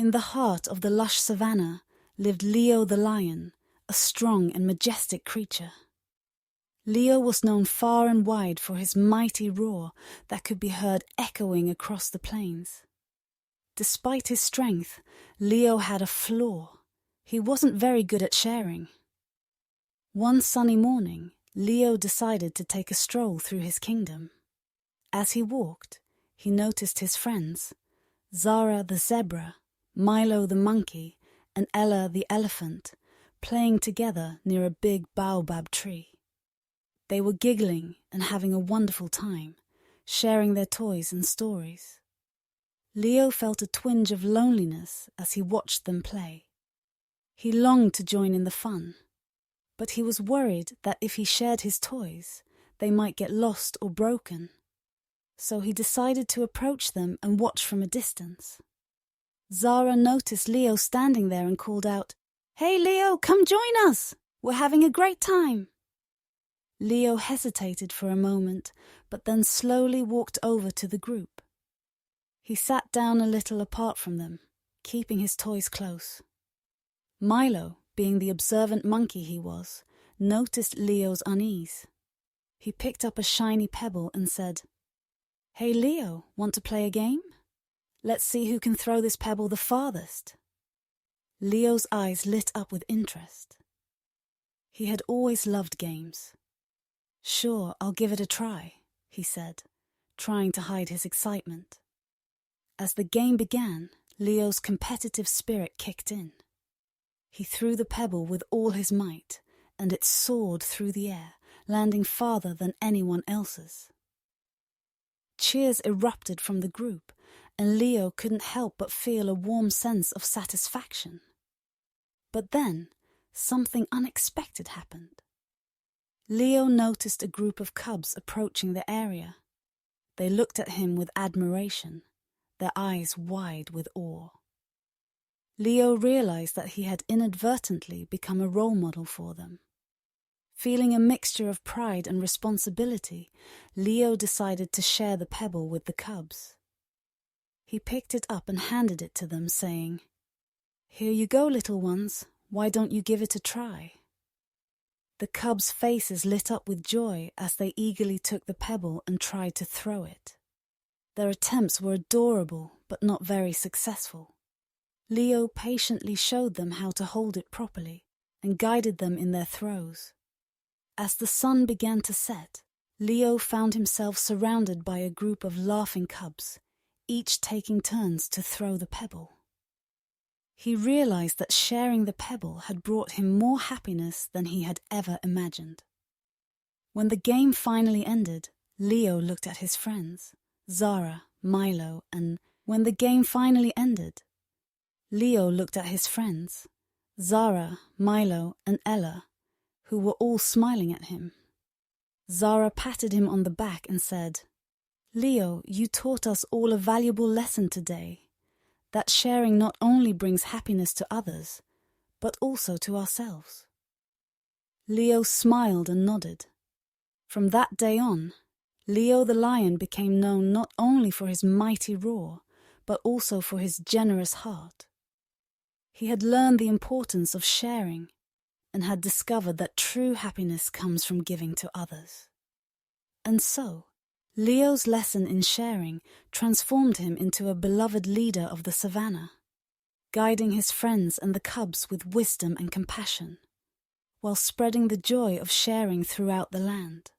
In the heart of the lush savannah lived Leo the lion, a strong and majestic creature. Leo was known far and wide for his mighty roar that could be heard echoing across the plains. Despite his strength, Leo had a flaw. He wasn't very good at sharing. One sunny morning, Leo decided to take a stroll through his kingdom. As he walked, he noticed his friends, Zara the zebra, Milo the monkey, and Ella the elephant, playing together near a big baobab tree. They were giggling and having a wonderful time, sharing their toys and stories. Leo felt a twinge of loneliness as he watched them play. He longed to join in the fun, but he was worried that if he shared his toys, they might get lost or broken. So he decided to approach them and watch from a distance. Zara noticed Leo standing there and called out, "Hey Leo, come join us! We're having a great time!" Leo hesitated for a moment, but then slowly walked over to the group. He sat down a little apart from them, keeping his toys close. Milo, being the observant monkey he was, noticed Leo's unease. He picked up a shiny pebble and said, "Hey Leo, want to play a game? Let's see who can throw this pebble the farthest." Leo's eyes lit up with interest. He had always loved games. "Sure, I'll give it a try," he said, trying to hide his excitement. As the game began, Leo's competitive spirit kicked in. He threw the pebble with all his might, and it soared through the air, landing farther than anyone else's. Cheers erupted from the group, and Leo couldn't help but feel a warm sense of satisfaction. But then, something unexpected happened. Leo noticed a group of cubs approaching the area. They looked at him with admiration, their eyes wide with awe. Leo realized that he had inadvertently become a role model for them. Feeling a mixture of pride and responsibility, Leo decided to share the pebble with the cubs. He picked it up and handed it to them, saying, "Here you go, little ones. Why don't you give it a try?" The cubs' faces lit up with joy as they eagerly took the pebble and tried to throw it. Their attempts were adorable, but not very successful. Leo patiently showed them how to hold it properly and guided them in their throws. As the sun began to set, Leo found himself surrounded by a group of laughing cubs, each taking turns to throw the pebble. He realized that sharing the pebble had brought him more happiness than he had ever imagined. When the game finally ended, Leo looked at his friends, Zara, Milo, and Ella, who were all smiling at him. Zara patted him on the back and said, "Leo, you taught us all a valuable lesson today, that sharing not only brings happiness to others, but also to ourselves." Leo smiled and nodded. From that day on, Leo the lion became known not only for his mighty roar, but also for his generous heart. He had learned the importance of sharing and had discovered that true happiness comes from giving to others. And so, Leo's lesson in sharing transformed him into a beloved leader of the savannah, guiding his friends and the cubs with wisdom and compassion, while spreading the joy of sharing throughout the land.